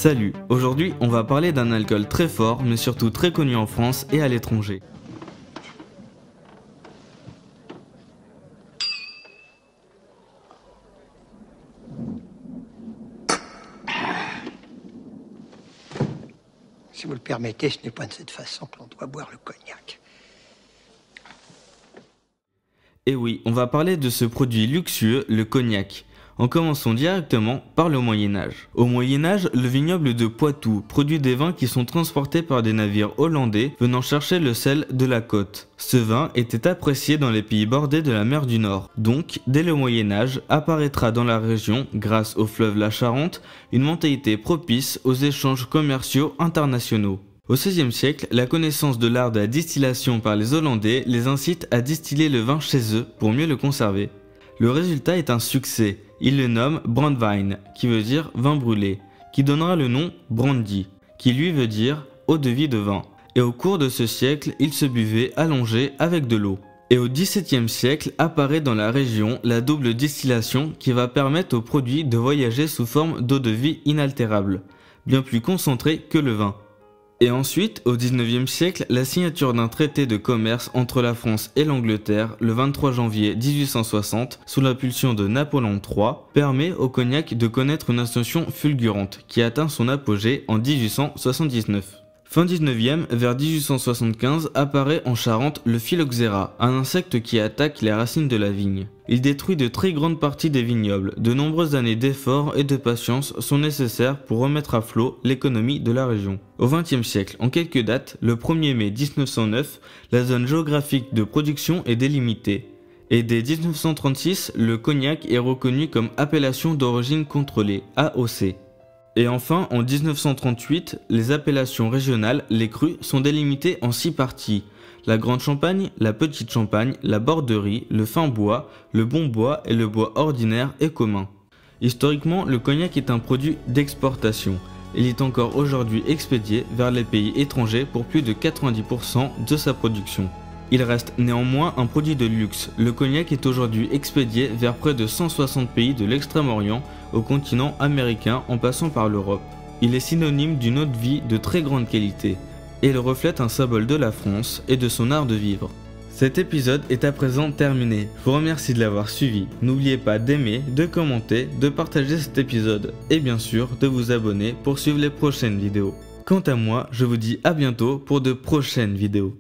Salut, aujourd'hui on va parler d'un alcool très fort mais surtout très connu en France et à l'étranger. Si vous le permettez, ce n'est pas de cette façon que l'on doit boire le cognac. Et oui, on va parler de ce produit luxueux, le cognac. En commençons directement par le Moyen-Âge. Au Moyen-Âge, le vignoble de Poitou produit des vins qui sont transportés par des navires hollandais venant chercher le sel de la côte. Ce vin était apprécié dans les pays bordés de la mer du Nord. Donc, dès le Moyen-Âge, apparaîtra dans la région, grâce au fleuve la Charente, une mentalité propice aux échanges commerciaux internationaux. Au XVIe siècle, la connaissance de l'art de la distillation par les Hollandais les incite à distiller le vin chez eux pour mieux le conserver. Le résultat est un succès. Ils le nomment brandewijn, qui veut dire vin brûlé, qui donnera le nom brandy, qui lui veut dire eau-de-vie de vin. Et au cours de ce siècle, il se buvait allongé avec de l'eau. Et au XVIIe siècle apparaît dans la région la double distillation qui va permettre au produit de voyager sous forme d'eau-de-vie inaltérable, bien plus concentrée que le vin. Et ensuite, au XIXe siècle, la signature d'un traité de commerce entre la France et l'Angleterre, le 23 janvier 1860, sous l'impulsion de Napoléon III, permet au cognac de connaître une ascension fulgurante, qui atteint son apogée en 1879. Fin 19e, vers 1875, apparaît en Charente le phylloxéra, un insecte qui attaque les racines de la vigne. Il détruit de très grandes parties des vignobles. De nombreuses années d'efforts et de patience sont nécessaires pour remettre à flot l'économie de la région. Au XXe siècle, en quelques dates, le 1er mai 1909, la zone géographique de production est délimitée. Et dès 1936, le cognac est reconnu comme appellation d'origine contrôlée, AOC. Et enfin, en 1938, les appellations régionales, les crus, sont délimitées en 6 parties. La grande champagne, la petite champagne, la borderie, le fin bois, le bon bois et le bois ordinaire et commun. Historiquement, le cognac est un produit d'exportation. Il est encore aujourd'hui expédié vers les pays étrangers pour plus de 90% de sa production. Il reste néanmoins un produit de luxe. Le cognac est aujourd'hui expédié vers près de 160 pays de l'Extrême-Orient au continent américain en passant par l'Europe. Il est synonyme d'une eau de vie de très grande qualité et il reflète un symbole de la France et de son art de vivre. Cet épisode est à présent terminé. Je vous remercie de l'avoir suivi. N'oubliez pas d'aimer, de commenter, de partager cet épisode et bien sûr de vous abonner pour suivre les prochaines vidéos. Quant à moi, je vous dis à bientôt pour de prochaines vidéos.